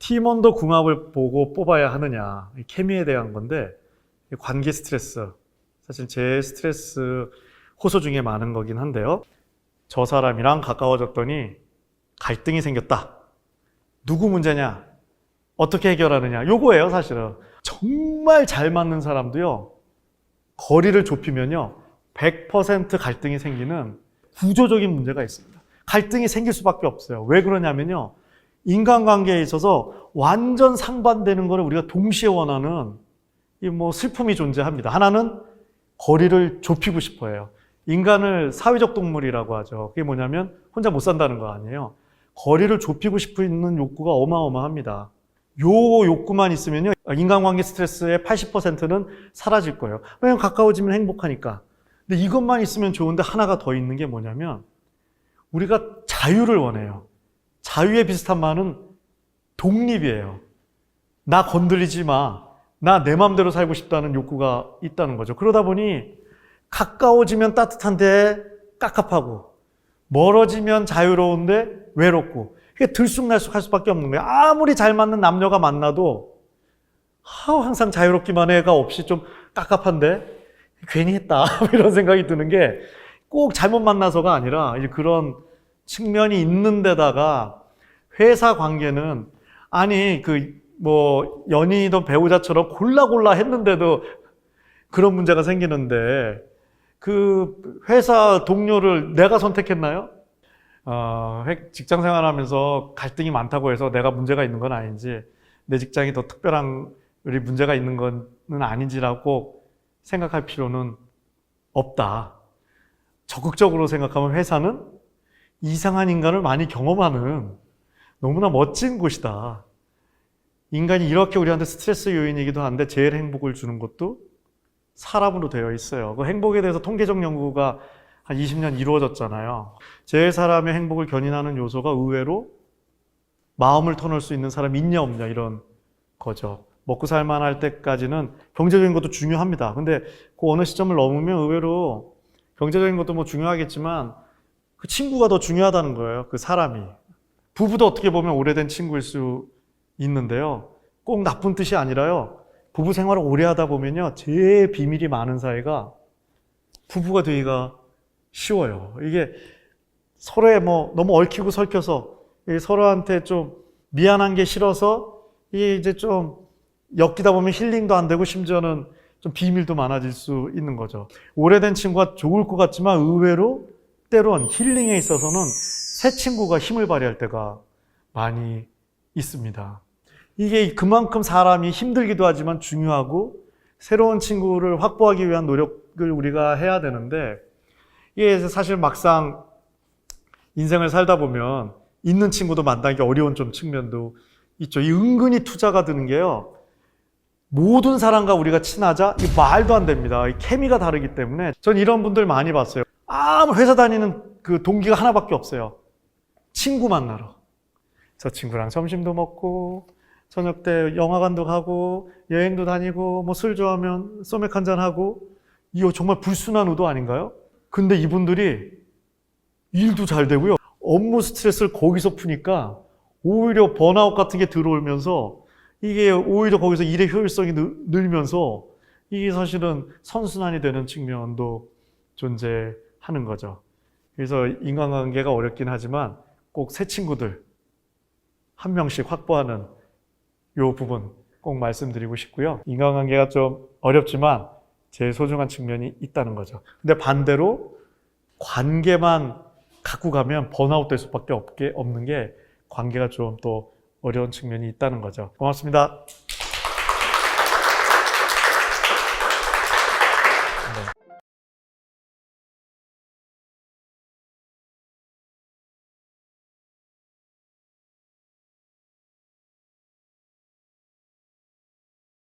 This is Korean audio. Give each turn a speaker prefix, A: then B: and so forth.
A: 팀원도 궁합을 보고 뽑아야 하느냐, 케미에 대한 건데, 관계 스트레스, 사실 제 스트레스 호소 중에 많은 거긴 한데요. 저 사람이랑 가까워졌더니 갈등이 생겼다. 누구 문제냐? 어떻게 해결하느냐? 요거예요, 사실은. 정말 잘 맞는 사람도요, 거리를 좁히면요, 100% 갈등이 생기는 구조적인 문제가 있습니다. 갈등이 생길 수밖에 없어요. 왜 그러냐면요, 인간관계에 있어서 완전 상반되는 거를 우리가 동시에 원하는 이 슬픔이 존재합니다. 하나는 거리를 좁히고 싶어 해요. 인간을 사회적 동물이라고 하죠. 그게 뭐냐면 혼자 못 산다는 거 아니에요. 거리를 좁히고 싶은 욕구가 어마어마합니다. 요 욕구만 있으면요, 인간관계 스트레스의 80%는 사라질 거예요. 왜냐면 가까워지면 행복하니까. 근데 이것만 있으면 좋은데 하나가 더 있는 게 뭐냐면 우리가 자유를 원해요. 자유에 비슷한 말은 독립이에요. 나 건드리지 마. 나 내 마음대로 살고 싶다는 욕구가 있다는 거죠. 그러다 보니 가까워지면 따뜻한데 깝깝하고, 멀어지면 자유로운데 외롭고, 이게 들쑥날쑥할 수밖에 없는 거예요. 아무리 잘 맞는 남녀가 만나도 항상 자유롭기만 해가 없이 좀 깝깝한데 괜히 했다 이런 생각이 드는 게, 꼭 잘못 만나서가 아니라 이제 그런 측면이 있는 데다가 회사 관계는 아니 연인이든 배우자처럼 골라 했는데도 그런 문제가 생기는데, 그 회사 동료를 내가 선택했나요? 직장 생활하면서 갈등이 많다고 해서 내가 문제가 있는 건 아닌지, 내 직장이 더 특별한 우리 문제가 있는 건 아닌지라고 생각할 필요는 없다. 적극적으로 생각하면 회사는 이상한 인간을 많이 경험하는 너무나 멋진 곳이다. 인간이 이렇게 우리한테 스트레스 요인이기도 한데 제일 행복을 주는 것도 사람으로 되어 있어요. 그 행복에 대해서 통계적 연구가 한 20년 이루어졌잖아요. 제일 사람의 행복을 견인하는 요소가 의외로 마음을 터놓을 수 있는 사람이 있냐 없냐 이런 거죠. 먹고 살만할 때까지는 경제적인 것도 중요합니다. 근데 그 어느 시점을 넘으면 의외로 경제적인 것도 중요하겠지만 그 친구가 더 중요하다는 거예요. 그 사람이. 부부도 어떻게 보면 오래된 친구일 수 있는데요. 꼭 나쁜 뜻이 아니라요. 부부 생활을 오래 하다 보면요, 제일 비밀이 많은 사이가 부부가 되기가 쉬워요. 이게 서로에 너무 얽히고 설켜서 서로한테 좀 미안한 게 싫어서 이게 이제 좀 엮이다 보면 힐링도 안 되고 심지어는 좀 비밀도 많아질 수 있는 거죠. 오래된 친구가 좋을 것 같지만 의외로 때론 힐링에 있어서는 새 친구가 힘을 발휘할 때가 많이 있습니다. 이게 그만큼 사람이 힘들기도 하지만 중요하고 새로운 친구를 확보하기 위한 노력을 우리가 해야 되는데, 이게 사실 막상 인생을 살다 보면 있는 친구도 만나기 어려운 좀 측면도 있죠. 이 은근히 투자가 드는 게요, 모든 사람과 우리가 친하자? 이 말도 안 됩니다. 이 케미가 다르기 때문에. 전 이런 분들 많이 봤어요. 아무 회사 다니는 그 동기가 하나밖에 없어요. 친구 만나러. 저 친구랑 점심도 먹고 저녁 때 영화관도 가고 여행도 다니고 술 좋아하면 소맥 한잔 하고, 이거 정말 불순한 의도 아닌가요? 근데 이분들이 일도 잘 되고요, 업무 스트레스를 거기서 푸니까 오히려 번아웃 같은 게 들어오면서 이게 오히려 거기서 일의 효율성이 늘면서 이게 사실은 선순환이 되는 측면도 존재하는 거죠. 그래서 인간관계가 어렵긴 하지만 꼭 새 친구들 한 명씩 확보하는 요 부분 꼭 말씀드리고 싶고요. 인간관계가 좀 어렵지만 제일 소중한 측면이 있다는 거죠. 근데 반대로 관계만 갖고 가면 번아웃 될 수밖에 없는 게 관계가 좀 또 어려운 측면이 있다는 거죠. 고맙습니다.